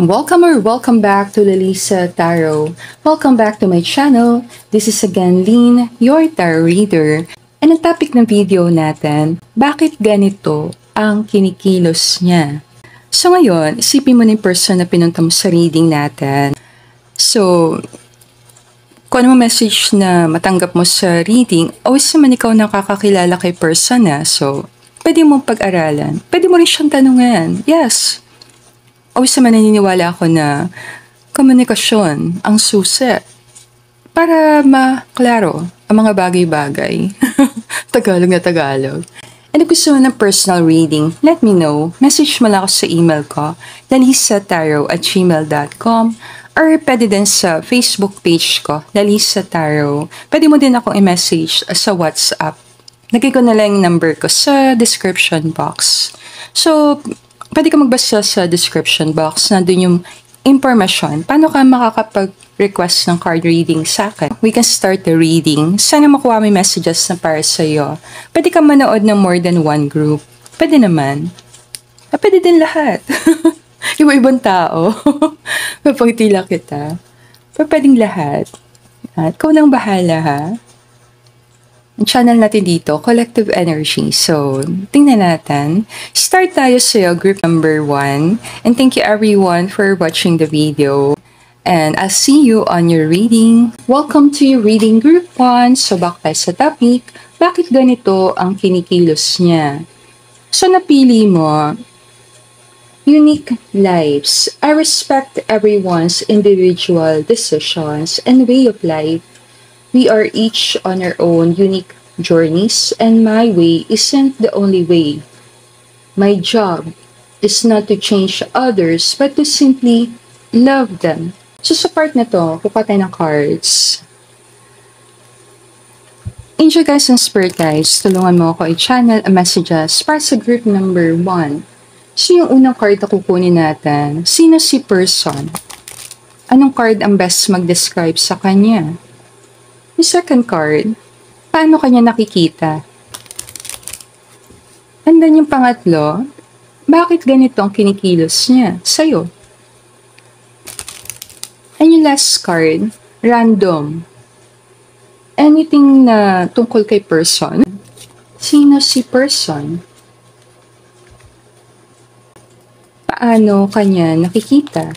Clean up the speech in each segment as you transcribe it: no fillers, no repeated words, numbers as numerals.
Welcome back to Lelisa Tarot. Welcome back to my channel. This is again Lynn, your tarot reader. And ang topic ng video natin, bakit ganito ang kinikilos niya? So ngayon, isipin mo na yung person na pinunta mo sa reading natin. So, kung ano message na matanggap mo sa reading, always naman ikaw nakakakilala kay person na. So, pwede mong pag-aralan. Pwede mo rin siyang tanungan. Yes. Always naman naniniwala ako na komunikasyon ang susi para maklaro ang mga bagay-bagay. Tagalog na Tagalog. And if gusto mo ng personal reading, let me know. Message mo lang ako sa email ko, lalisataro@gmail.com, or pwede din sa Facebook page ko, Lalisa Tarot. Pwede mo din akong i-message sa WhatsApp. Lagay ko na lang yung number ko sa description box. So, pwede ka magbasa sa description box. Nandun yung information. Paano ka makakapag-request ng card reading sa akin? We can start the reading. Sana makuha may messages na para sa'yo. Pwede ka manood ng more than one group. Pwede naman. Pwede din lahat. Iba-ibang tao. Mapagtila kita. Pero pwedeng lahat. At ikaw nang bahala, ha? Ang channel natin dito, Collective Energy. So, tingnan natin. Start tayo sa group number 1. And thank you everyone for watching the video. And I'll see you on your reading. Welcome to your reading group 1. So, back tayo sa topic. Bakit ganito ang kinikilos niya? So, napili mo, unique lives. I respect everyone's individual decisions and way of life. We are each on our own unique journeys, and my way isn't the only way. My job is not to change others, but to simply love them. So sa part na to, kukuha tayo ng cards. Angel guys and spirit guys, tulungan mo ako i-channel a messages para sa group number 1. So yung unang card na kukunin natin, sino si person? Anong card ang best mag-describe sa kanya? Yung second card, paano kanya nakikita? And then yung pangatlo, bakit ganito ang kinikilos niya sa'yo? And yung last card, random. Anything na tungkol kay person? Sino si person? Paano kanya nakikita?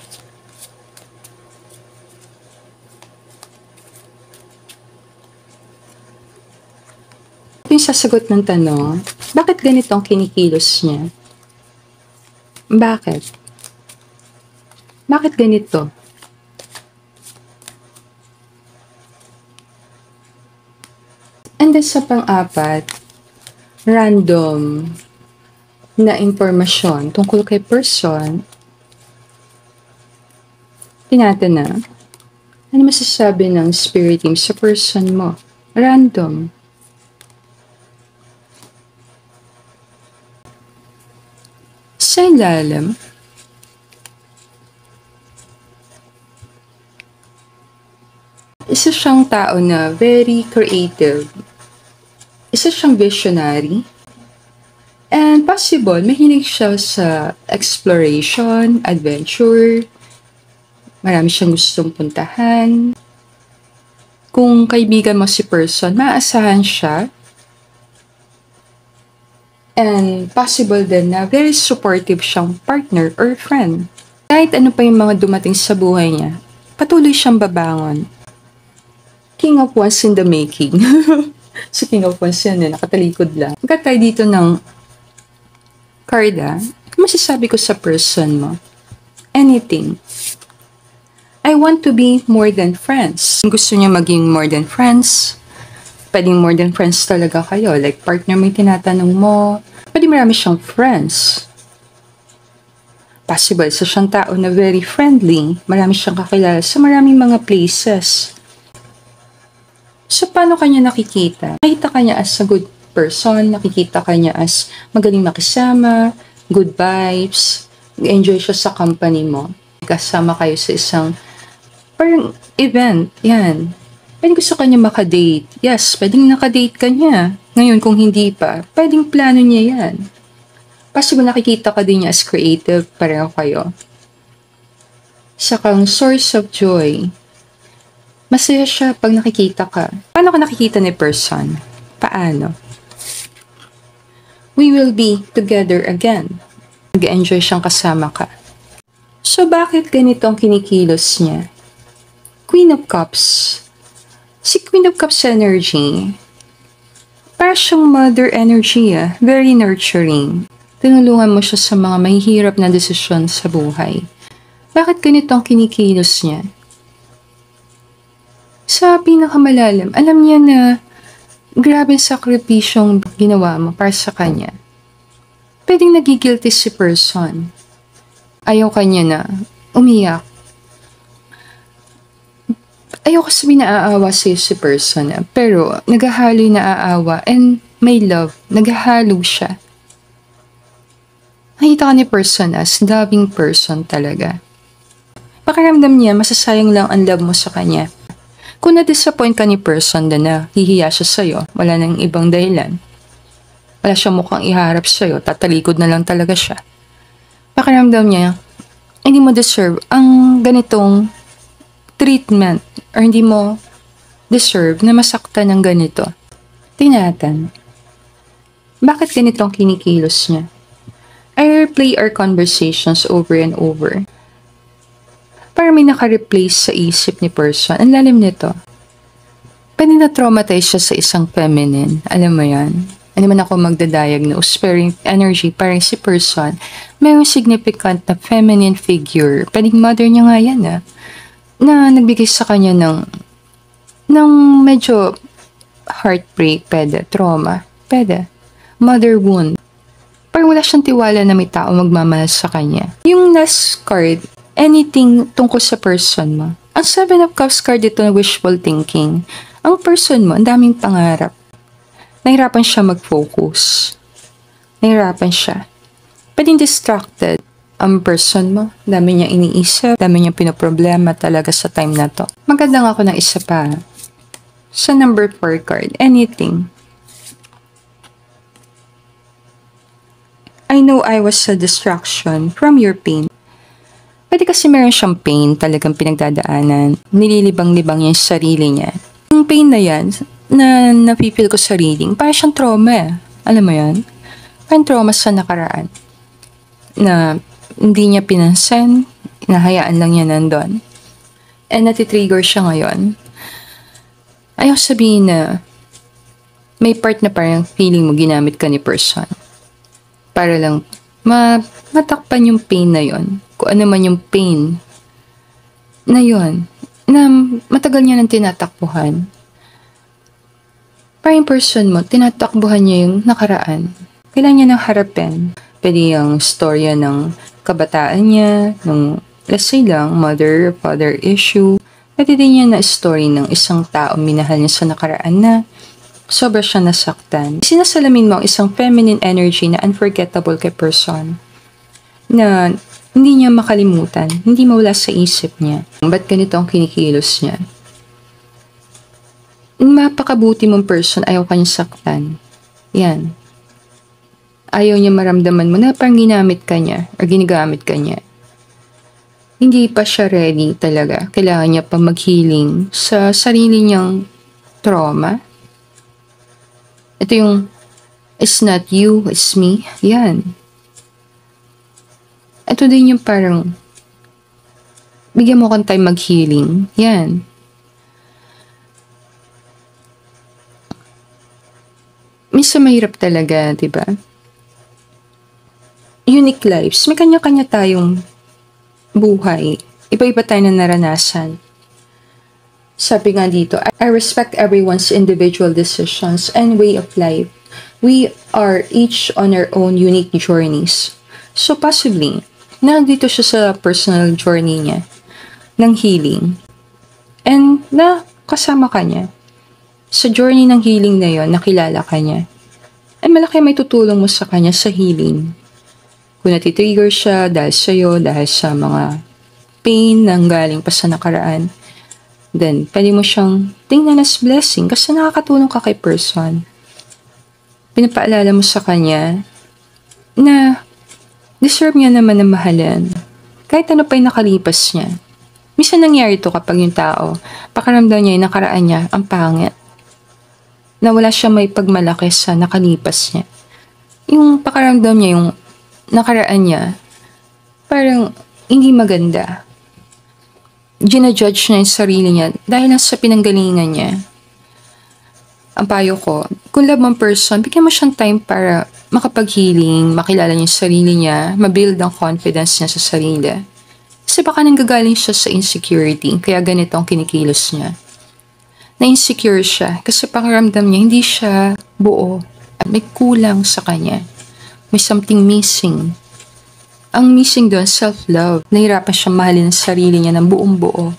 Yung sasagot ng tanong, bakit ganito ang kinikilos niya? Bakit? Bakit ganito? And then sa pang-apat, random na impormasyon tungkol kay person. Tinatan na, ano masasabi ng spirit team sa person mo? Random. Sa ilalim, isa siyang tao na very creative. Isa siyang visionary. And possible, mahilig siya sa exploration, adventure. Marami siyang gustong puntahan. Kung kaibigan mo si person, maaasahan siya. And possible din na very supportive siyang partner or friend. Kahit ano pa yung mga dumating sa buhay niya, patuloy siyang babangon. King of Wands in the making. So King of Wands yan, nakatalikod lang. Pagka tayo dito ng card, masasabi ko sa person mo, anything. I want to be more than friends. Kung gusto niya maging more than friends, pwedeng more than friends talaga kayo. Like, partner mo yung tinatanong mo. Pwede marami siyang friends. Possible, sa siyang tao na very friendly. Marami siyang kakilala sa maraming mga places. So, paano kanya nakikita? Nakikita kanya as a good person. Nakikita kanya as magaling makisama. good vibes, enjoy siya sa company mo. Kasama kayo sa isang parang event, yan. Pwede gusto kanya makadate. Yes, pwedeng nakadate ka niya. Ngayon, kung hindi pa, pwedeng plano niya yan. Possible nakikita ka din niya as creative, pareho kayo. Sakang source of joy. Masaya siya pag nakikita ka. Paano ka nakikita ni person? Paano? We will be together again. Nag-enjoy siyang kasama ka. So, bakit ganito ang kinikilos niya? Queen of Cups. Si Queen of Cups energy, para siyang mother energy, very nurturing. Tinulungan mo siya sa mga mahihirap na desisyon sa buhay. Bakit ganito ang kinikilos niya? Sa pinakamalalim, alam niya na grabe sakripisyong ginawa mo para sa kanya. Pwedeng nagigilty si person. Ayaw kanya na umiyak. Ayaw ko sabihin na aawa sa'yo si person, pero naghahalo yung naaawa and may love, naghahalo siya. Nakita ka ni person as loving person talaga. Pakiramdam niya, masasayang lang ang love mo sa kanya. Kung na-disappoint ka ni person na hihiya siya sa'yo, wala nang ibang dahilan. Wala siyang mukhang iharap sa'yo, tatalikod na lang talaga siya. Pakiramdam niya, hindi mo deserve ang ganitong treatment or hindi mo deserve na masaktan ng ganito. Tingnan natin. Bakit ganito ang kinikilos niya? I replay our conversations over and over. Para may naka-replace sa isip ni person. Ang lalim nito. Pwede na-traumatize siya sa isang feminine. Alam mo yan? Hindi man ako magda-diagnose, pero yung energy, parang si person, mayroong significant na feminine figure. Pwedeng mother niya nga yan, na nagbigay sa kanya ng medyo heartbreak, pwede, trauma, pwede, mother wound. Parang wala siyang tiwala na may tao magmamahal sa kanya. Yung last card, anything tungkol sa person mo. Ang 7 of Cups card dito na wishful thinking. Ang person mo, ang daming pangarap. Nahirapan siya mag-focus. Nahirapan siya. Pwedeng distracted ang person mo. Dami niya iniisip. Dami niya pinoproblema talaga sa time na to. Maganda nga ako ng isa pa. Sa number 4 card, anything. I know I was a distraction from your pain. Pwede kasi meron siyang pain talagang pinagdadaanan. Nililibang-libang niya yung sarili niya. Yung pain na yan, na napipil ko sarili, parang siyang trauma. Alam mo yan? Parang trauma sa nakaraan. Na hindi niya pinansin, nahayaan lang niya nandun. And natitrigger siya ngayon. Ayaw sabihin na may part na parang feeling mo ginamit ka ni person. Para lang matakpan yung pain na yon. Kung ano man yung pain na yon, na matagal niya nang tinatakbuhan. Parang person mo, tinatakbuhan niya yung nakaraan. Kailangan niya nang harapin. Pwede yung storya ng kabataan niya, ng, let's say lang, mother-father issue. Pwede din niya na story ng isang tao minahal niya sa nakaraan na sobra siya nasaktan. Sinasalamin mo ang isang feminine energy na unforgettable kay person. Na hindi niya makalimutan, hindi mawala sa isip niya. Ba't ganito ang kinikilos niya? Mapakabuti mong person, ayaw kanyang saktan. Yan. Ayaw niya maramdaman mo na parang ginamit ka niya or ginagamit ka niya. Hindi pa siya ready talaga. Kailangan niya pa mag-healing sa sarili niyang trauma. Ito yung, it's not you, it's me. Yan. Ito din yung parang, bigyan mo kang time mag-healing. Yan. Minsan mahirap talaga, di ba? Unique lives. May kanya-kanya tayong buhay. Iba-iba tayo na naranasan. Sabi nga dito, I respect everyone's individual decisions and way of life. We are each on our own unique journeys. So possibly, nandito siya sa personal journey niya ng healing. And kasama ka niya. Sa journey ng healing na yon, nakilala ka niya. Ay malaki may tutulong mo sa kanya sa healing. Kung natitrigger siya dahil sa'yo, dahil sa mga pain nang galing pa sa nakaraan, then pwede mo siyang tingnan as blessing kasi nakakatulong ka kay person. Pinapaalala mo sa kanya na deserve niya naman na mahalin. Kahit ano pa yung nakalipas niya. Minsan nangyari to kapag yung tao, pakiramdam niya yung nakaraan niya, ang pangit. Na wala siya may pagmalaki sa nakalipas niya. Yung pakiramdam niya, yung nakaraan niya, parang hindi maganda. Gina-judge niya yung sarili niya dahil lang sa pinanggalingan niya. Ang payo ko, kung love mong person, bigyan mo siyang time para makapag-healing, makilala niya yung sarili niya, mabuild ang confidence niya sa sarili. Kasi baka nanggagaling siya sa insecurity, kaya ganito ang kinikilos niya. Na-insecure siya kasi pakiramdam niya hindi siya buo at may kulang sa kanya. May something missing. Ang missing doon, self-love. Nahirapan siya mahalin ang sarili niya ng buong buo.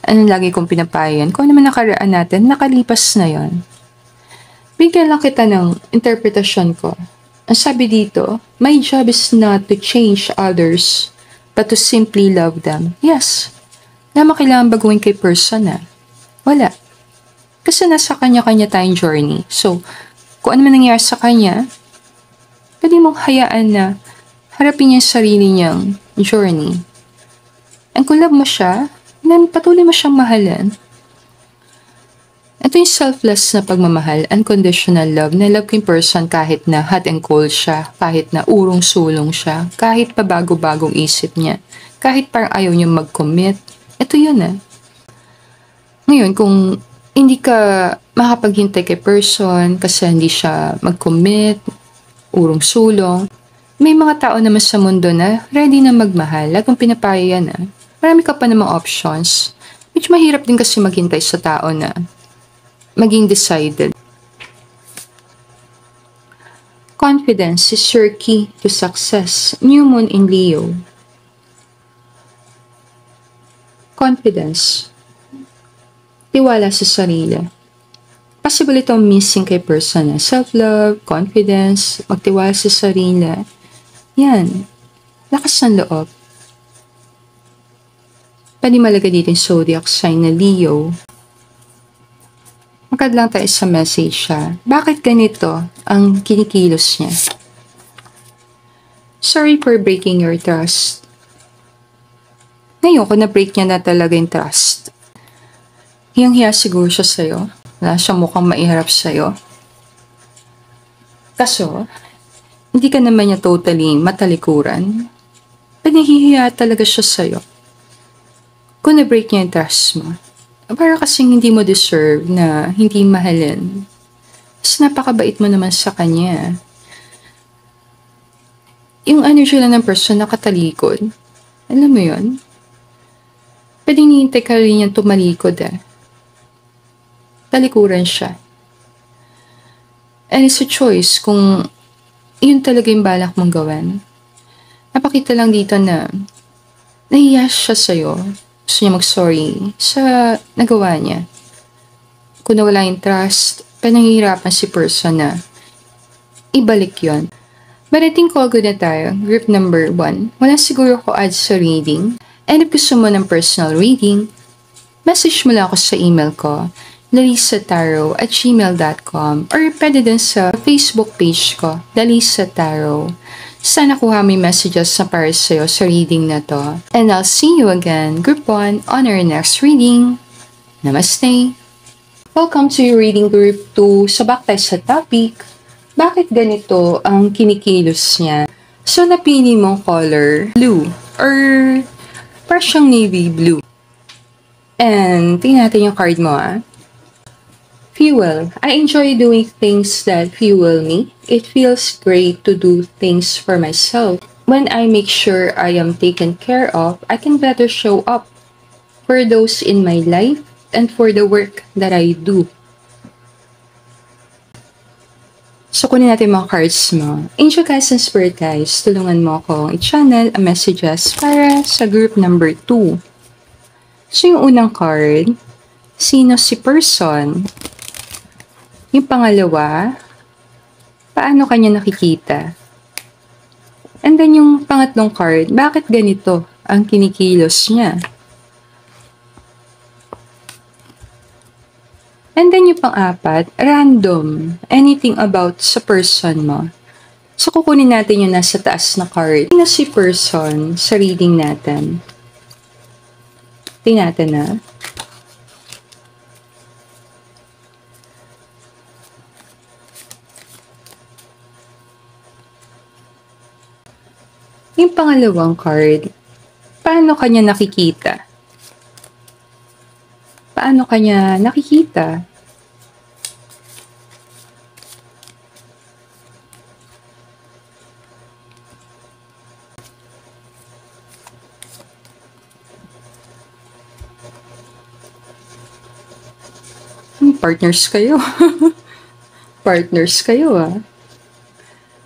Anong lagi kong pinapayan? Kung ano man nakaraan natin, nakalipas na yon. Bigyan lang kita ng interpretasyon ko. Ang sabi dito, my job is not to change others, but to simply love them. Yes. Naman kailangan baguhin kay person na. Wala. Kasi nasa kanya-kanya tayong journey. So, kung ano man nangyari sa kanya, pwede mong hayaan na harapin niya yung sarili niyang journey. And kung love mo siya, then patuloy mo siyang mahalin. Ito yung selfless na pagmamahal, unconditional love, na love ko yung person kahit na hot and cold siya, kahit na urong-sulong siya, kahit pa bago-bagong isip niya, kahit parang ayaw niya mag-commit. Ito yun . Ngayon, kung hindi ka makapaghintay kay person kasi hindi siya mag-commit, urong-sulong, may mga tao naman sa mundo na ready na magmahal. Lagong pinapayo yan . Marami ka pa namang options. Medyo mahirap din kasi maghintay sa tao na maging decided. Confidence is your key to success. New Moon in Leo. Confidence. Tiwala sa sarili. Possible itong missing kay person. Self-love, confidence, magtiwala sa sarili. Yan. Lakas ng loob. Pwede malaga dito yung zodiac sign na Leo. Magkad lang tayo sa message siya. Bakit ganito ang kinikilos niya? Sorry for breaking your trust. Ngayon, kung na-break niya na talaga yung trust, hiyang-hiya siguro siya sa'yo. Wala siyang mukhang maiharap sa'yo. Kaso, hindi ka naman niya totally matalikuran. Pinahihiya talaga siya sa'yo. Kung na-break niya yung trust mo, para kasing hindi mo deserve na hindi mahalin. Mas napakabait mo naman sa kanya. Yung energy lang ng person na katalikod, alam mo yun? Pwedeng nihintay ka rin niyang tumalikod . Talikuran siya. And it's a choice kung yun talaga yung balak mong gawin. Napakita lang dito na nahiya siya sa'yo. Gusto niya mag-sorry sa nagawa niya. Kung nawala yung trust, panahihirapan si person na ibalik yon. But I think all good na tayo. Group number 1. Wala siguro ko add sa reading. And if gusto mo ng personal reading, message mo lang ako sa email ko, larisataro@gmail.com, or pwede din sa Facebook page ko, Larissa Tarot. Sana kuha mo yung messages na para sa'yo sa reading na to. And I'll see you again, Group 1, on our next reading. Namaste! Welcome to your reading Group 2. Sabak tayo sa topic. Bakit ganito ang kinikilos niya? So, napili mong color, blue, or parang siyang navy blue. And, tingnan natin yung card mo . Fuel. I enjoy doing things that fuel me. It feels great to do things for myself. When I make sure I am taken care of, I can better show up for those in my life and for the work that I do. So, kunin natin mga cards mo. Angel guys and spirit guys, tulungan mo akong i-channel ang messages para sa group number 2. So, yung unang card, sino si person? Yung pangalawa, paano kanya nakikita? And then yung pangatlong card, bakit ganito ang kinikilos niya? And then yung pang-apat, random. Anything about sa person mo. So kukunin natin yung nasa taas na card. Na si person sa reading natin. Tingnan natin na. Yung pangalawang card, paano kanya nakikita? Paano kanya nakikita? Partners kayo. Partners kayo ah.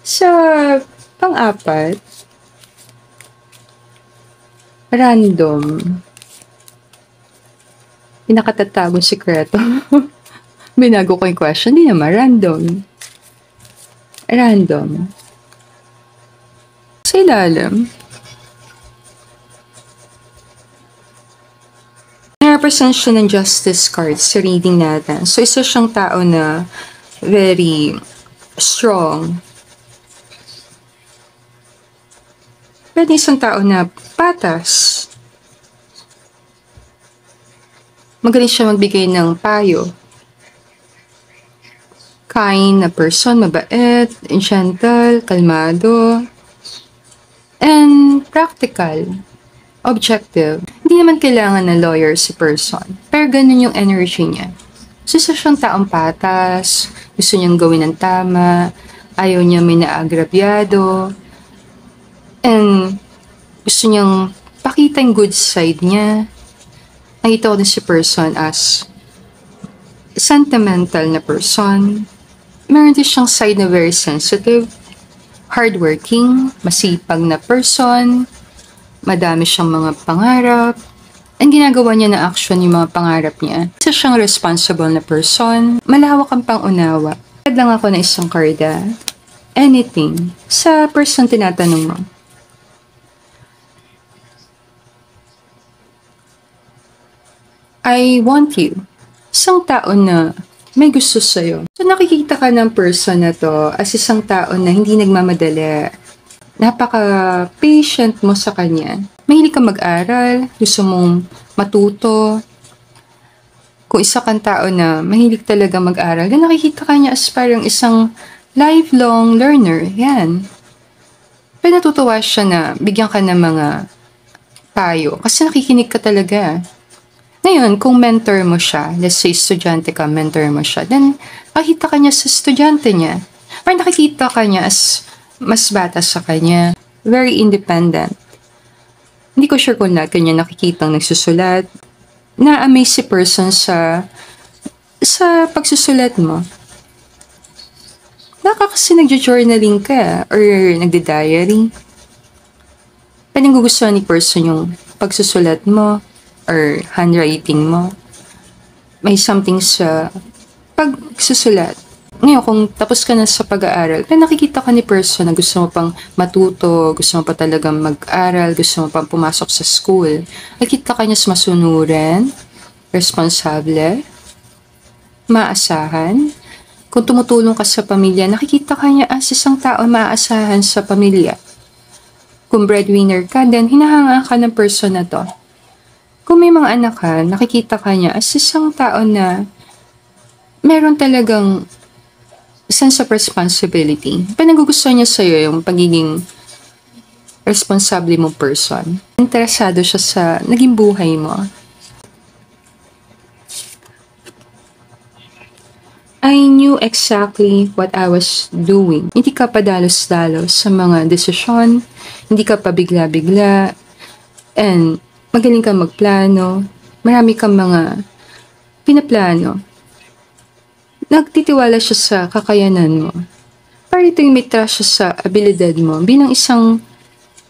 Sa pang-apat, random. Pinakatatagong sikreto. Binago ko yung question. Hindi naman, random. Random. Sa ilalim, na-represent siya ng justice card sa reading natin. So, isa siyang tao na very strong. Pwede isang tao na patas. Magaling siya magbigay ng payo. Kind na person, mabait, gentle, kalmado, and practical. Objective. Hindi naman kailangan na lawyer si person. Pero ganun yung energy niya. So, isa siyang taong patas, gusto niyang gawin ng tama, ayaw niya may naagrabyado, and gusto niyang pakita yung good side niya. Nakita ko din si person as sentimental na person. Meron din siyang side na very sensitive, hardworking, masipag na person, madami siyang mga pangarap, and ginagawa niya na action yung mga pangarap niya. Isa siyang responsible na person, malawak ang pangunawa. Kaya lang ako na isang karda. Anything. Sa person tinatanong mo. I want you. Isang tao na may gusto sa'yo. So nakikita ka ng person na to as isang tao na hindi nagmamadali. Napaka-patient mo sa kanya. Mahilig ka mag-aral, gusto mong matuto. Kung isa kang tao na mahilig talaga mag-aral, then nakikita ka niya as parang isang lifelong learner. Yan. Pero natutuwa siya na bigyan ka ng mga payo kasi nakikinig ka talaga. Ngayon, kung mentor mo siya, let's say estudyante ka, mentor mo siya, then nakikita ka niya sa estudyante niya. Or nakikita ka niya as mas bata sa kanya. Very independent. Hindi ko sure kung lahat kanya nakikitang nagsusulat. Na-amaze si person sa pagsusulat mo. Baka kasi nagjo-journaling ka or nagdi-diary. Pwedeng gugustuhan ni person yung pagsusulat mo or handwriting mo. May something sa pagsusulat. Ngayon, kung tapos ka na sa pag-aaral, pero nakikita ka ni person na gusto mo pang matuto, gusto mo pa talagang mag-aral, gusto mo pang pumasok sa school, nakikita ka niya masunurin, responsable, maasahan. Kung tumutulong ka sa pamilya, nakikita ka niya as isang tao maaasahan sa pamilya. Kung breadwinner ka, then hinahanga ka ng person na to. Kung may mga anak ka, nakikita ka niya as isang tao na meron talagang sense of responsibility. Panagugustuhan niya sa'yo yung pagiging responsable mong person. Interesado siya sa naging buhay mo. I knew exactly what I was doing. Hindi ka padalos-dalos sa mga desisyon, hindi ka pa bigla-bigla, and magaling kang magplano, marami kang mga pinaplano. Nagtitiwala siya sa kakayanan mo. Para ito yung may trust siya sa abilidad mo bilang isang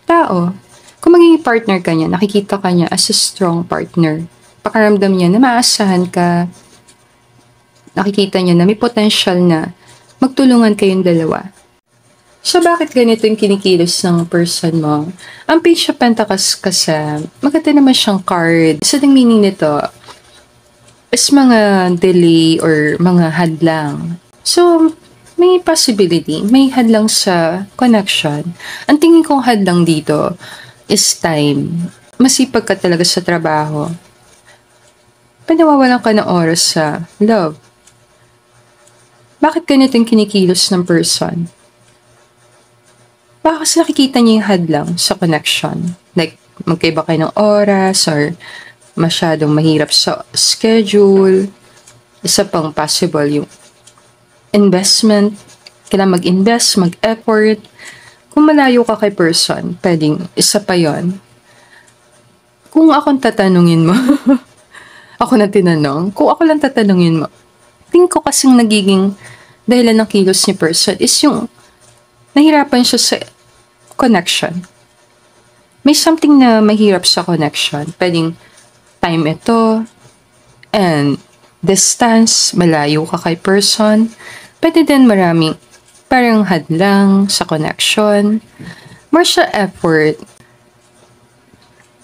tao. Kung magiging partner ka niya, nakikita ka niya as a strong partner. Pakaramdam niya na maasahan ka. Nakikita niya na may potential na magtulungan kayong dalawa. So, bakit ganito yung kinikilos ng person mo? Ang Page of Pentacles kasi, maganda naman siyang card. So, the meaning nito is mga delay or mga hadlang. So, may possibility, may hadlang sa connection. Ang tingin kong hadlang dito is time. Masipag ka talaga sa trabaho. Panawawalan ka ng oras sa love. Bakit ganito yung kinikilos ng person? Baka kasi nakikita niya yung hadlang sa connection. Like, magkaiba kayo ng oras or masyadong mahirap sa schedule. Isa pang possible yung investment. Kailangan mag-invest, mag-effort. Kung malayo ka kay person, pwedeng isa pa yon. Kung akong tatanungin mo, ako na tinanong, kung ako lang tatanungin mo, tingin ko kasing nagiging dahilan ng kilos ni person is yung nahirapan siya sa connection. May something na mahirap sa connection. Pwedeng time ito, and distance, malayo ka kay person. Pwede din maraming parang hadlang sa connection. More siya effort.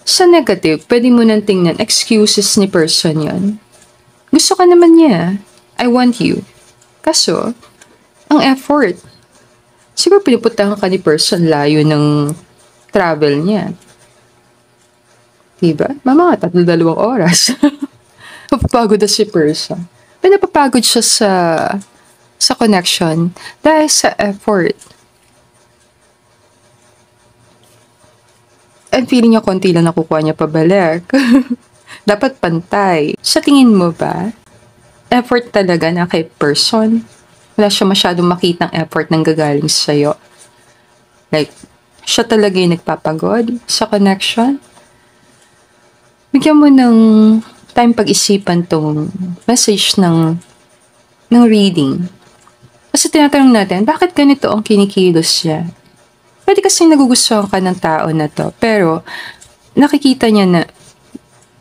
Sa negative, pwede mo nang tingnan excuses ni person yon. Gusto ka naman niya. I want you. Kaso, ang effort. Siguro pinupuntahan ka ni person layo ng travel niya. Diba? Mga 3-2 oras. Napapagod na si person. Pero napapagod siya sa connection dahil sa effort. And feeling niya konti lang nakukuha niya pabalik. Dapat pantay. Sa tingin mo ba, effort talaga na kay person? Wala siya masyadong makitang effort nang gagaling sa'yo. Like, siya talaga yung nagpapagod sa connection. Bigyan mo ng time pag-isipan tong message ng reading. Kasi tinatanong natin, bakit ganito ang kinikilos niya? Pwede kasi nagugustuhan ka ng tao na to, pero nakikita niya na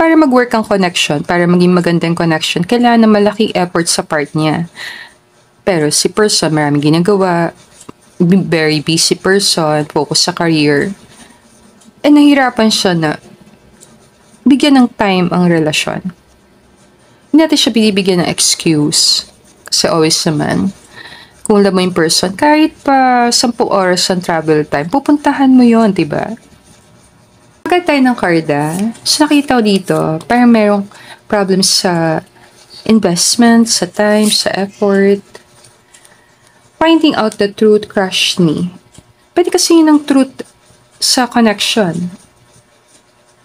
para mag-work ang connection, para maging magandang connection, kailangan na malaking effort sa part niya. Pero si person, maraming ginagawa, very busy person, focus sa career, nahirapan siya na bigyan ng time ang relasyon. Hindi natin siya binibigyan ng excuse. Kasi always naman, kung alam mo yung person, kahit pa 10 oras ang travel time, pupuntahan mo yon, diba? Pagkat tayo ng karda, so nakita ko dito, parang merong problem sa investment, sa time, sa effort. Finding out the truth crushed me. Pwede kasi yun ang truth sa connection.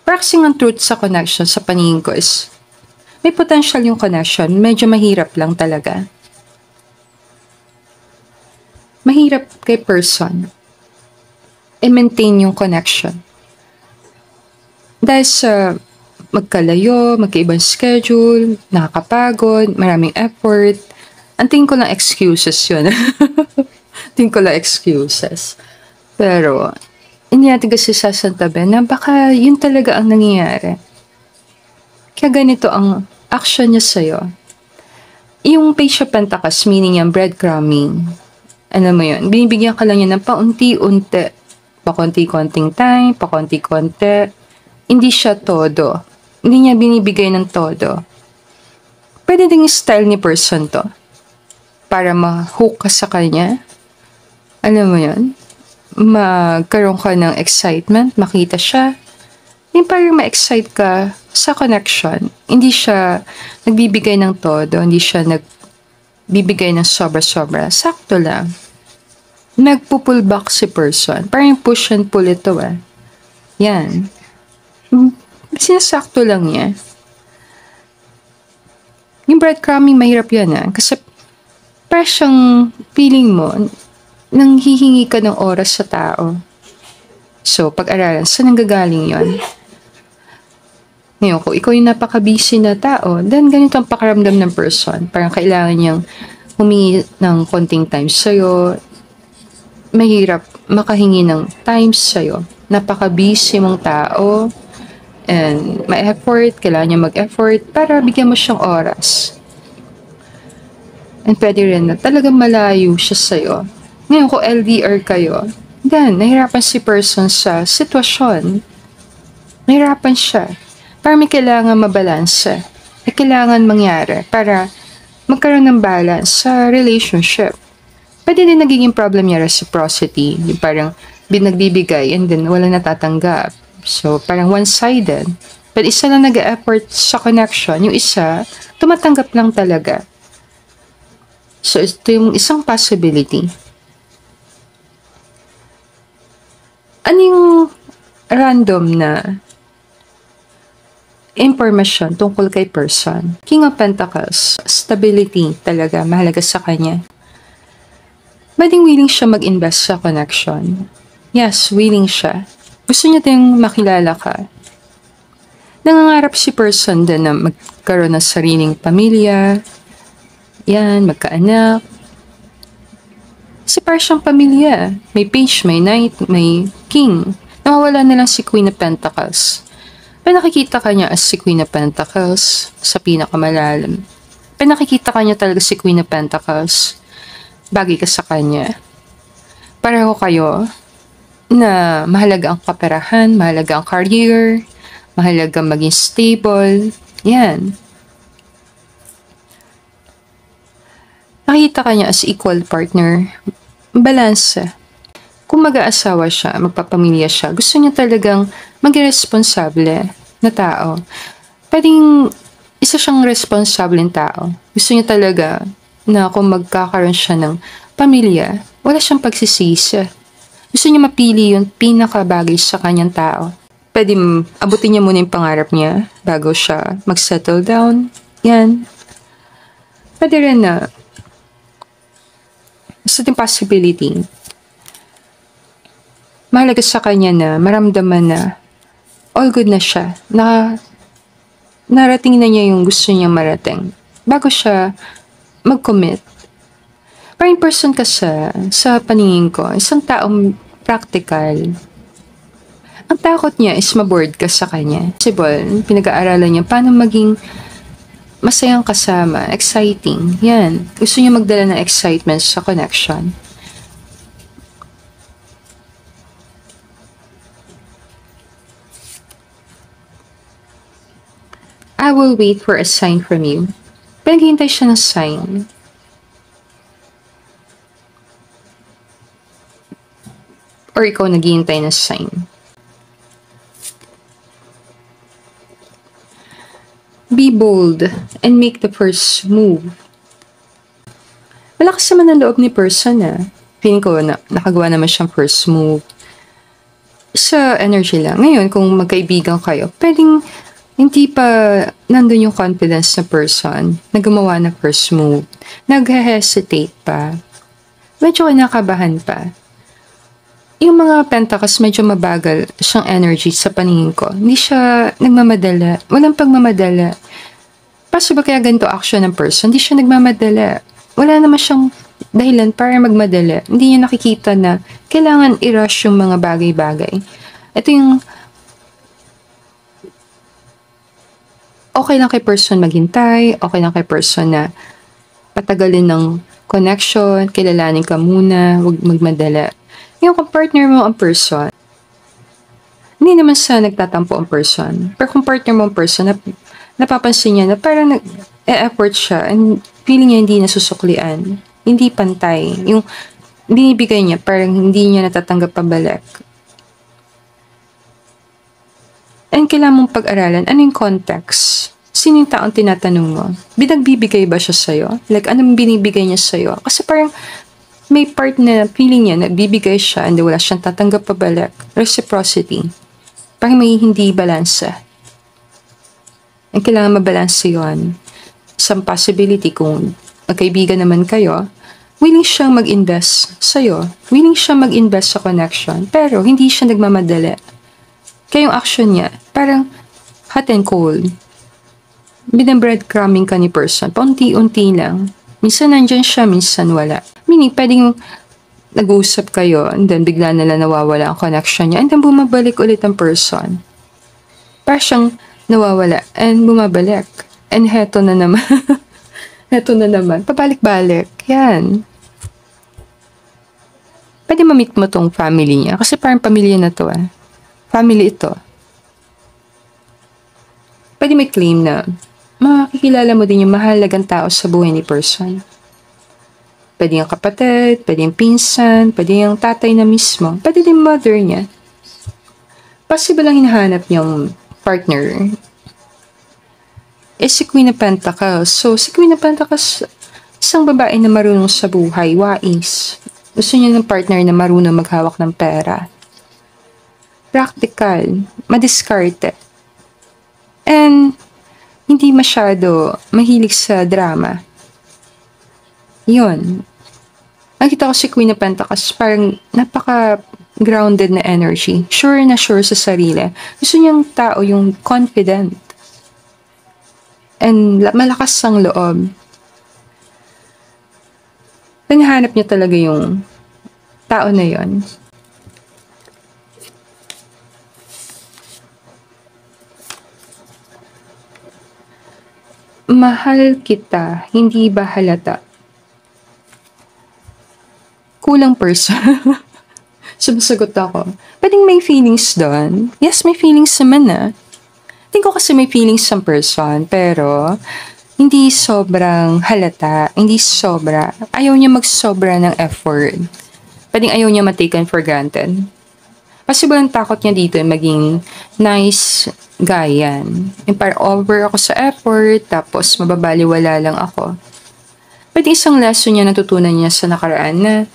Pero kasi ang truth sa connection sa paningin ko is may potential yung connection, medyo mahirap lang talaga. Mahirap kay person i-maintain yung connection. Dahil sa magkalayo, magkaibang schedule, nakakapagod, maraming effort. Ang tingin ko lang excuses yun. Tingin ko lang excuses. Pero, hindi natin kasi sasantabi na baka yun talaga ang nangyayari. Kaya ganito ang action niya sa'yo. Yung Page of Pentacles, meaning yung breadcrumbing. Ano mo yun? Binibigyan ka lang niya ng paunti-unti. Pakunti-konting time, pakunti-konti. Hindi siya todo. Hindi niya binibigay ng todo. Pwede ding style ni person to. Para ma-hook ka sa kanya. Alam mo yun? Magkaroon ka ng excitement, makita siya. Yung parang ma-excite ka sa connection. Hindi siya nagbibigay ng todo, hindi siya nagbibigay ng sobra-sobra. Sakto lang. Nagpo-pull back si person. Parang push and pull ito Yan. Sinasakto lang niya. Yung breadcrumbing, mahirap yan Kasi parang siyang feeling mo, nang hihingi ka ng oras sa tao. So, pag-aralan, saan nanggagaling yon? Ngayon, kung ikaw yung napaka-busy na tao, then ganito ang pakaramdam ng person. Parang kailangan niyang humingi ng konting time sa'yo. Mahirap makahingi ng time sa'yo. Napaka-busy mong tao. And may effort, kailangan niya mag-effort para bigyan mo siyang oras. And pwede rin na talagang malayo siya sa'yo. Ngayon, kung LDR kayo, then, nahirapan si person sa sitwasyon. Nahirapan siya. Para may kailangan mabalanse. May kailangan mangyari para magkaroon ng balance sa relationship. Pwede din nagiging problem niya reciprocity. Yung parang binagbibigay and then wala natatanggap. So, parang one-sided. But isa lang nag-effort sa connection. Yung isa, tumatanggap lang talaga. So, ito yung isang possibility. Ano yung random na information tungkol kay person? King of Pentacles, stability talaga, mahalaga sa kanya. Pwedeng willing siya mag-invest sa connection. Yes, willing siya. Gusto niya tayong makilala ka. Nangangarap si person din na magkaroon ng sariling pamilya. Yan, magkaanak. Kasi parang siyang pamilya. May page, may knight, may king. Nawawala na lang si Queen of Pentacles. Pero nakikita ka niya as si Queen of Pentacles sa pinakamalalim. Pero nakikita ka niya talaga si Queen of Pentacles. Bagay ka sa kanya. Pareho kayo na mahalaga ang kaperahan, mahalaga ang career, mahalaga maging stable. Yan. Nakikita ka niya as equal partner. Balance. Kung mag-aasawa siya, magpapamilya siya, gusto niya talagang maging responsable na tao. Pwedeng isa siyang responsableng tao. Gusto niya talaga na kung magkakaroon siya ng pamilya, wala siyang pagsisisi. Gusto niya mapili yung pinakabagay sa kanyang tao. Pwede abutin niya muna yung pangarap niya bago siya mag-settle down. Yan. Pwede rin na sa ating possibility, mahalaga sa kanya na maramdaman na all good na siya, na narating na niya yung gusto niyang marating bago siya mag-commit. Parang person ka sa paningin ko, isang taong practical. Ang takot niya is maboard ka sa kanya. Possible, pinag-aaralan niya paano maging masayang kasama, exciting. Yan. Gusto niya magdala ng excitement sa connection. I will wait for a sign from you. Pinaghihintay siya ng sign. Or ikaw naghihintay ng sign. Be bold and make the first move. Malakas naman ang loob ni person Feeling ko na nakagawa naman siyang first move. Sa energy lang. Ngayon, kung magkaibigan kayo, pwedeng hindi pa nandun yung confidence na person na gumawa ng first move. Nag-hesitate pa. Medyo kinakabahan pa. Yung mga Pentacles, medyo mabagal siyang energy sa paningin ko. Hindi siya nagmamadala. Walang pagmamadala. Possible kaya ganito action ng person. Hindi siya nagmamadala. Wala naman siyang dahilan para magmadala. Hindi niya nakikita na kailangan i-rush yung mga bagay-bagay. Ito yung okay lang kay person maghintay. Okay lang kay person na patagalin ng connection. Kilalanin ka muna. Huwag magmadala. Yung kung partner mo ang person, hindi naman sa nagtatampo ang person. Pero kung partner mo ang person, napapansin niya na parang nag-e-effort siya and feeling niya hindi nasusuklian. Hindi pantay. Yung binibigay niya, parang hindi niya natatanggap pabalik. And kailangan mong pag-aralan, ano yung context? Sino yung taong tinatanong mo? Binagbibigay ba siya sa'yo? Like, anong binibigay niya sa'yo? Kasi parang may part na feeling niya na bibigay siya and wala siyang tatanggap pabalik. Reciprocity. Parang may hindi balansa. And kailangan mabalansa yun. Some possibility kung magkaibigan naman kayo, willing siyang mag-invest sa'yo. Willing siyang mag-invest sa connection. Pero hindi siya nagmamadali. Kaya yung action niya, parang hot and cold. Binabreadcrumbing ka ni person. Paunti-unti lang. Minsan nandyan siya, minsan wala. Meaning, pwedeng nag-uusap kayo and then bigla nila nawawala ang connection niya and then bumabalik ulit ang person. Parang siyang nawawala and bumabalik. And heto na naman. Heto na naman. Pabalik-balik. Yan. pwede ma-meet mo tong family niya. Kasi parang pamilya na to eh. Family ito. Pwede may claim na makikilala mo din yung mahalagang tao sa buhay ni person. Pwede yung kapatid, pwede yung pinsan, pwede yung tatay na mismo, pwede din mother niya. Possible lang hinahanap niyang partner si Queen of Pentacles. So, si Queen of Pentacles, isang babae na marunong sa buhay, wais. Gusto niya ng partner na marunong maghawak ng pera. Practical, madiskarte. And, hindi masyado mahilig sa drama. Yun. Nakita ko si Queen of Pentacles, parang napaka-grounded na energy. Sure na sure sa sarili. Gusto niyang tao yung confident. And malakas ang loob. Hinahanap niya talaga yung tao na yon. Mahal kita, hindi ba halata? Kulang person. Sumasagot ako. Pwedeng may feelings doon. Yes, may feelings naman na. Tingin ko kasi may feelings sa person, pero hindi sobrang halata, hindi sobra. Ayaw niya magsobra ng effort. Pwedeng ayaw niya ma-taken for granted. Possible ang takot niya dito ay maging nice guy yan. Yung parang over ako sa effort, tapos mababaliwala lang ako. Pwede isang lesson niya natutunan niya sa nakaraan na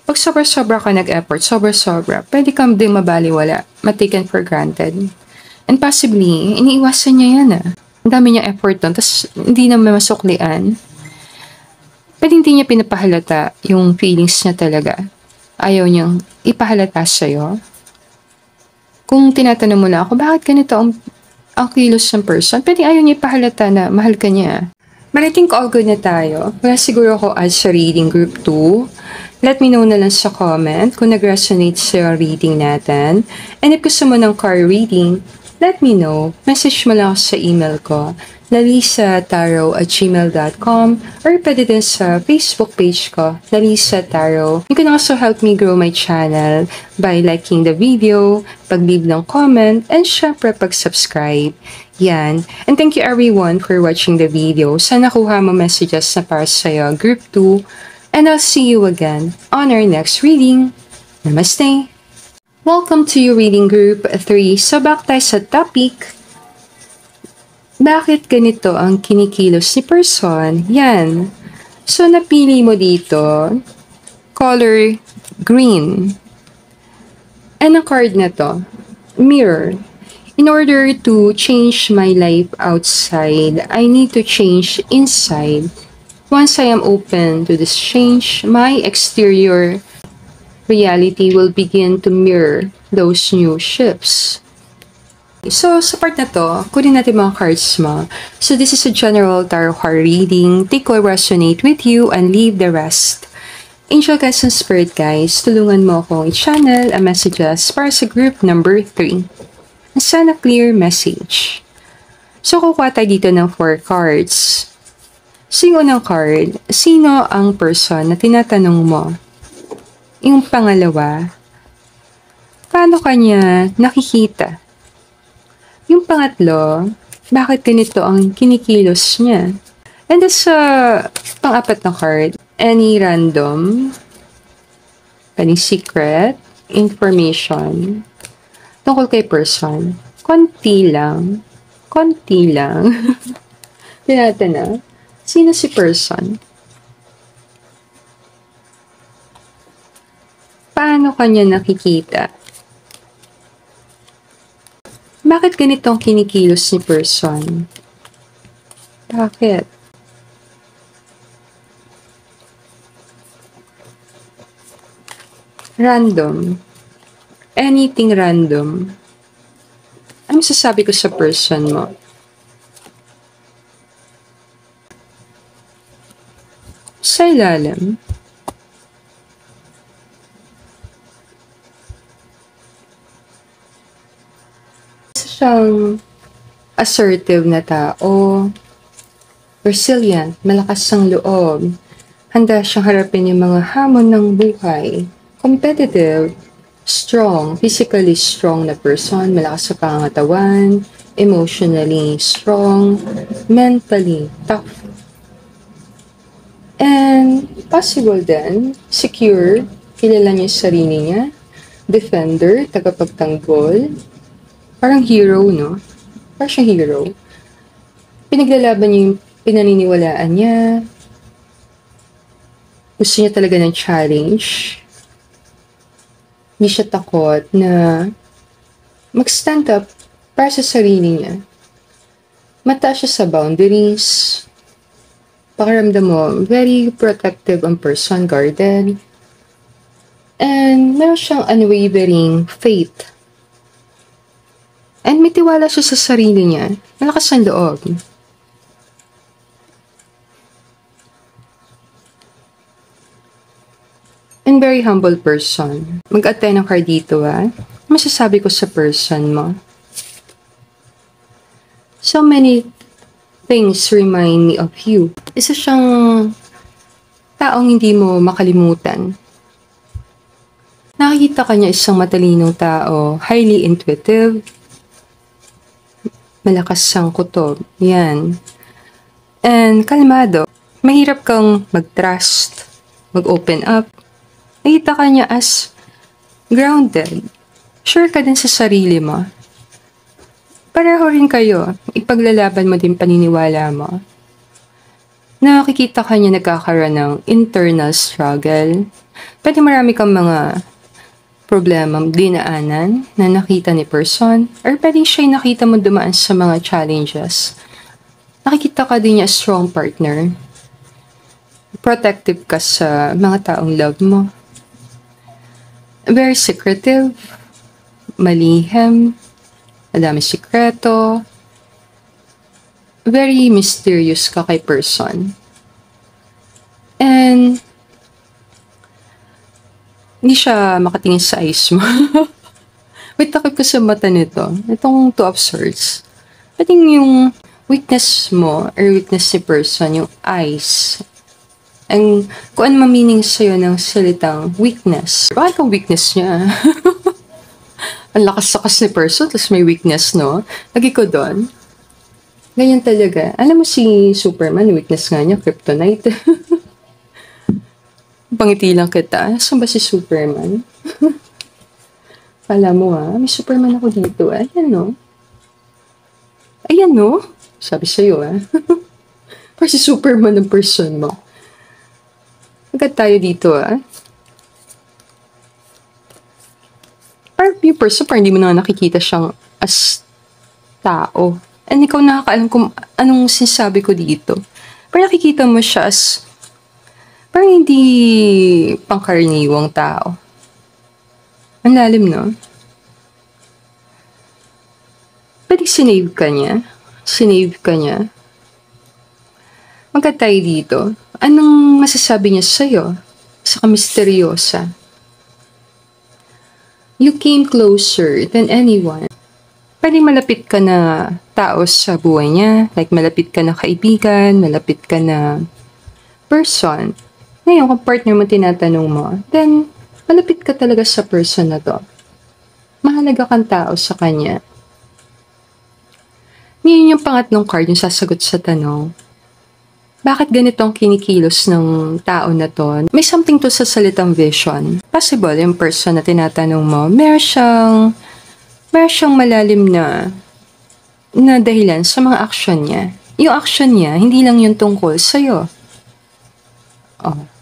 pag sobra-sobra ka nag-effort, sobra-sobra, pwede kang din mabaliwala, ma-taken for granted. And possibly, iniiwasan niya yan ah. Ang dami niya effort doon, tapos hindi naman masuklian. Pwede hindi niya pinapahalata yung feelings niya talaga. Ayaw niyang ipahalata sa'yo. Kung tinatanong mo lang ako, bakit ganito ang kilos ng person? Pwede ayaw niya ipahalata na mahal ka niya. But I think all good na tayo. Wala siguro ako add sa reading group 2. Let me know na lang sa comment kung nag-resonate sa reading natin. And if gusto mo ng card reading, let me know. Message mo lang ako sa email ko, lalisataro@gmail.com, or pwede din sa Facebook page ko, Lalisa Taro. You can also help me grow my channel by liking the video, pag-leave ng comment, and syempre pag-subscribe. Yan. And thank you everyone for watching the video. Sana kuha mo messages na para sa'yo, Group 2. And I'll see you again on our next reading. Namaste! Welcome to your reading group 3. So back tayo sa topic. Bakit ganito ang kinikilos ni person? Yan. So napili mo dito, color green. And ang card na to, mirror. In order to change my life outside, I need to change inside. Once I am open to this change, my exterior reality will begin to mirror those new shifts. So, sa part na to, kunin natin mga cards mo. So, this is a general tarot card reading. Take what resonate with you and leave the rest. Angel guys and spirit guys, tulungan mo akong i-channel ang messages para sa group number 3. Sana clear message. So, kukuha tayo dito ng 4 cards. So, yung unang card, sino ang person na tinatanong mo? Yung pangalawa, paano kanya nakikita? Yung pangatlo, bakit ganito ang kinikilos niya? And sa pang-apat na card, any random, any secret, information, tungkol kay person, konti lang. Tinatan na, sino si person? Paano kanya nakikita? Bakit ganitong kinikilos ni person? Bakit? Random. Anything random. Ano sasabi ko sa person mo? Sa ilalim. Siyang assertive na tao, resilient, malakas ang loob, handa siyang harapin yung mga hamon ng buhay, Competitive, strong, physically strong na person, malakas sa pangangatawan, emotionally strong, mentally tough. And possible din, secure, kilala niya yung sarili niya, defender, tagapagtanggol, parang hero, no? Parang siyang hero. Pinaglalaban niya yung pinaniniwalaan niya, gusto niya talaga ng challenge, hindi siya takot na mag-stand up para sa sarili niya. Mataas siya sa boundaries, pakiramdam mo, very protective ang person, guarded. And meron siyang unwavering faith. And may tiwala siya sa sarili niya. Malakas ang loob. And very humble person. Mag-attend ng card dito masasabi ko sa person mo. So many things remind me of you. Isa siyang taong hindi mo makalimutan. Nakikita ka niya isang matalinong tao, highly intuitive, malakas ang kutob, yan. And kalmado, mahirap kang mag-trust, mag-open up. Nakita ka niya as grounded. Sure ka din sa sarili mo. Pareho rin kayo, ipaglalaban mo din paniniwala mo. Nakikita ka niya nagkakaroon ng internal struggle. Pwede marami kang mga problema dinaanan na nakita ni person, or pwedeng siya'y nakita mo dumaan sa mga challenges. Nakikita ka din niya strong partner. Protective ka sa mga taong love mo. Very secretive, malihim, madami sikreto, very mysterious ka kay person. And hindi siya makatingin sa eyes mo. Wait, takot ko sa mata nito. Itong Two of Swords. Pwedeng yung weakness mo or weakness ni person, yung eyes. Ang kung ano ma-meaning sa'yo ng salitang weakness. Bakit ang weakness niya? Ang lakas-lakas ni person, tapos may weakness, no? Lagi ko doon. Ganyan talaga. Alam mo si Superman, weakness nga niya, kryptonite. Pangiti lang kita. Saan ba si Superman? Kala mo may Superman ako dito. Ayan, no? Ayan, no? Sabi sa'yo, Para si Superman ng person mo. Agad tayo dito, Parang yung person, parang hindi mo na nakikita siyang as tao. And ikaw nakakaalam kung anong sinasabi ko dito. Parang nakikita mo siya as parang hindi pangkaraniwang tao. Ang lalim, no? Pwede sinave ka niya. Sinave ka niya. Magkat tayo dito. Anong masasabi niya sa'yo? Sa kamisteryosa. You came closer than anyone. Pwede malapit ka na tao sa buhay niya. Like malapit ka na kaibigan, malapit ka na person. Ngayon, kung partner mo tinatanong mo, then malapit ka talaga sa person na to. Mahalaga kang tao sa kanya. Ngayon yung pangatlong card yung sasagot sa tanong, bakit ganitong kinikilos ng tao na to? May something to sa salitang vision. Possible yung person na tinatanong mo, meron siyang malalim na dahilan sa mga action niya. Yung action niya, hindi lang yung tungkol sa'yo.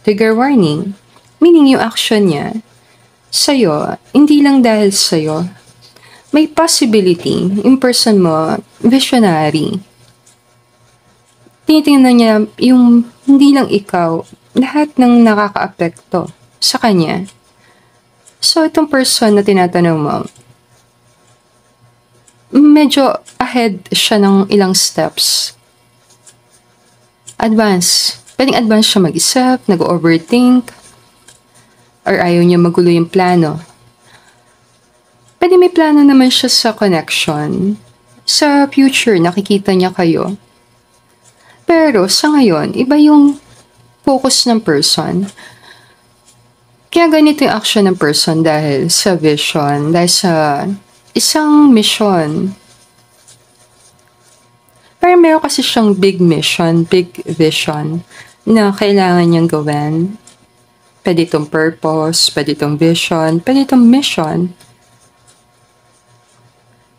Trigger warning. Meaning yung action niya sa'yo, hindi lang dahil sa'yo. May possibility, yung person mo, visionary. Tinitingnan niya yung hindi lang ikaw, lahat ng nakaka-apekto sa kanya. So, itong person na tinatanong mo, medyo ahead siya ng ilang steps. Advance. Pwedeng advance siya mag-isip, nag-overthink, or ayaw niya magulo yung plano. Pwede may plano naman siya sa connection. Sa future, nakikita niya kayo. Pero sa ngayon, iba yung focus ng person. Kaya Kaya ganito yung action ng person dahil sa vision, dahil sa isang mission. Pero meron kasi siyang big mission, big vision na kailangan niyang gawin. Pwede itong purpose, pwede itong vision, pwede itong mission.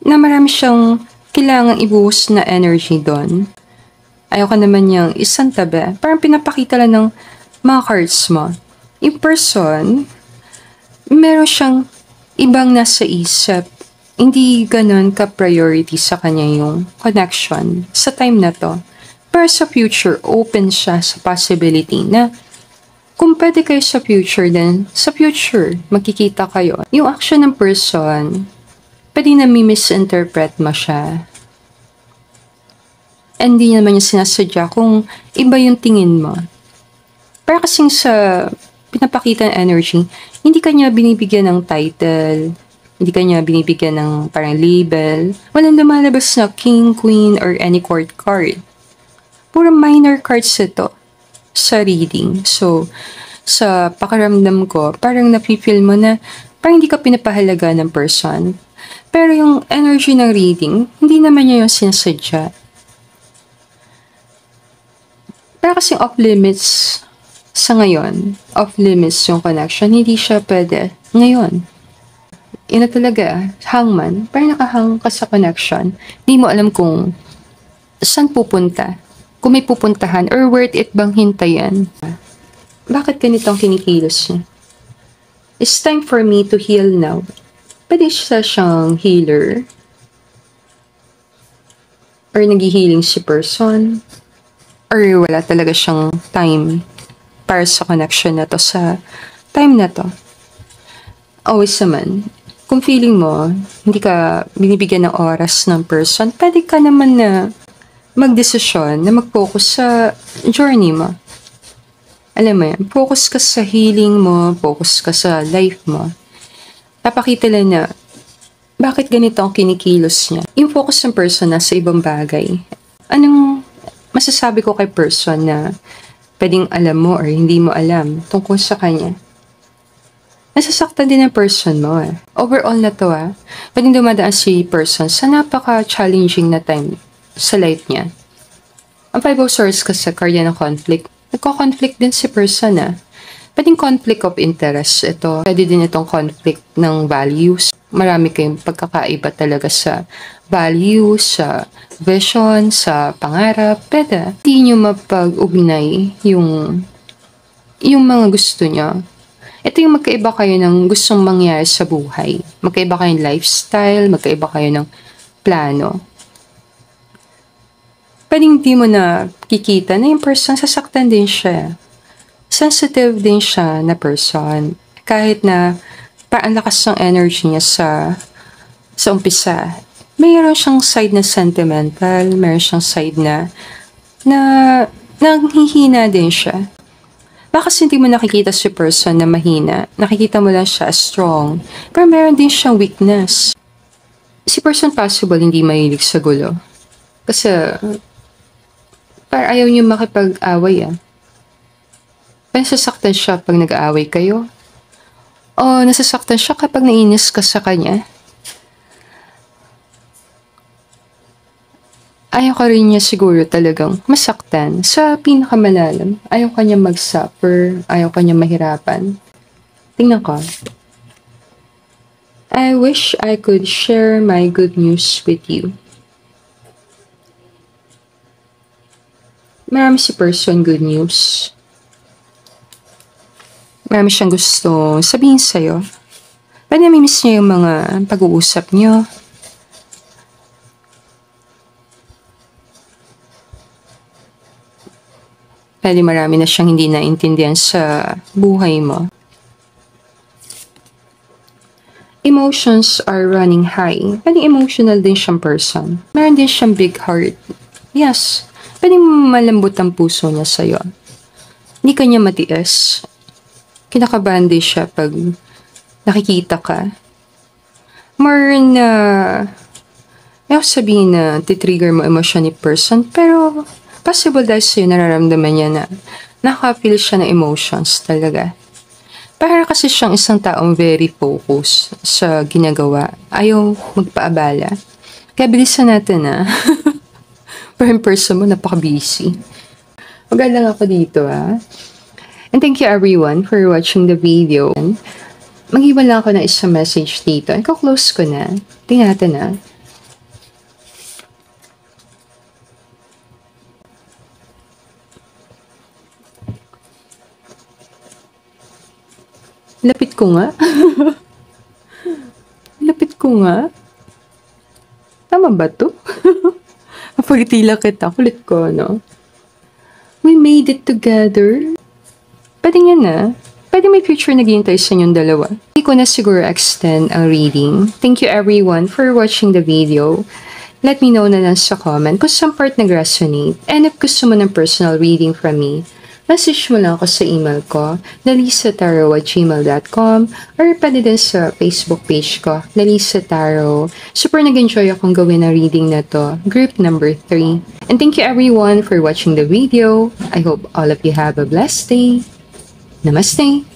Na marami siyang kailangang ibuhos na energy doon. Ayoko naman niyang isang tabi. Parang pinapakita lang ng mga cards mo. Yung person, meron siyang ibang nasa isip. Hindi ganun ka-priority sa kanya yung connection sa time na to. Pero sa future, open siya sa possibility na kung pwede kayo sa future, then sa future, magkikita kayo. Yung action ng person, pwede na misinterpret mo siya. And di naman yung sinasadya kung iba yung tingin mo. Pero kasing sa pinapakita ng energy, hindi kanya binibigyan ng title, hindi kanya binibigyan ng parang label. Walang lumalabas na king, queen, or any court card. Puro minor cards ito sa reading. So, sa pakiramdam ko, parang napifeel mo na parang hindi ka pinapahalaga ng person. Pero yung energy ng reading, hindi naman niya yung sinasadya. Pero kasi off limits sa ngayon, off limits yung connection, hindi siya pwede ngayon. Yun na talaga, hangman, parang nakahang ka sa connection, di mo alam kung saan pupunta, kung may pupuntahan, or worth it bang hintayin. Bakit ganitong kinikilos niya? It's time for me to heal now. Pwede siya siyang healer, or nag-healing si person, or wala talaga siyang time para sa connection na to sa time na to. Always naman, kung feeling mo, hindi ka binibigyan ng oras ng person, pwede ka naman na magdesisyon na mag-focus sa journey mo. Alam mo yan, focus ka sa healing mo, focus ka sa life mo. Napakita lang na, bakit ganito ang kinikilos niya? Yung focus ng person na sa ibang bagay. Anong masasabi ko kay person na pwedeng alam mo or hindi mo alam tungkol sa kanya? Nasasaktan din ang person mo eh. Overall na to pwedeng dumadaan si person sa napaka-challenging na time sa life niya. Ang Five of Swords kasi karya ng conflict. Nagko-conflict din si person Pwedeng conflict of interest ito. Pwede din itong conflict ng values. Marami kayong pagkakaiba talaga sa values, sa vision, sa pangarap. Pwede. Hindi nyo mapag-ugnay yung mga gusto nyo. Ito yung magkaiba kayo ng gustong mangyari sa buhay. Magkaiba kayong lifestyle, magkaiba kayo ng plano. Pwedeng hindi mo na kikita na yung person, sasaktan din siya. Sensitive din siya na person. Kahit na parang lakas ng energy niya sa umpisa. Mayroon siyang side na sentimental, mayroon siyang side na nanghihina din siya. Baka hindi mo nakikita si person na mahina. Nakikita mo lang siya as strong. Pero meron din siyang weakness. Si person possible hindi mahilig sa gulo. Kasi parang ayaw niyo makipag-away Pero nasasaktan siya pag nag-aaway kayo. O nasasaktan siya kapag nainis ka sa kanya. Ayaw ka rin niya siguro talagang masaktan sa pinakamalalim. Ayaw ka niya mag-suffer. Ayaw ka niya mahirapan. Tingnan ko. I wish I could share my good news with you. Marami si person good news. Marami siyang gusto sabihin sa'yo. Pwede namimiss niya yung mga pag-uusap niyo. Pwede marami na siyang hindi naintindihan sa buhay mo. Emotions are running high. Pwede emotional din siyang person. Meron din siyang big heart. Yes, pwede malambot ang puso niya sa'yo. Hindi ka niya matiis. Kinakabahan din siya pag nakikita ka. More na, ayaw sabihin na titrigger mo emosyon ni person, pero possible dahil sa'yo nararamdaman niya na nakaka-feel siya ng emotions talaga. Para kasi siyang isang taong very focused sa ginagawa. Ayaw magpaabala. Kaya bilisan natin Pero in person mo, napaka-busy. Maganda lang ako dito And thank you everyone for watching the video. Mag-iwan lang ako ng isang message dito. Iko-close ko na. Tingnan natin Lapit ko nga. Lapit ko nga. Tama ba to? Napagtila kita. Kulit ko, no? We made it together. Pwede nga Pwede may future naghihintay sa inyong dalawa. Hindi ko na siguro extend ang reading. Thank you everyone for watching the video. Let me know na lang sa comment kung saan part nag-resonate. And if gusto mo ng personal reading from me, message mo lang ako sa email ko, nalisataro@gmail.com, or pwede din sa Facebook page ko, Nalisa Taro. Super nag-enjoy akong gawin ang reading na to, group number 3. And thank you everyone for watching the video. I hope all of you have a blessed day. Namaste!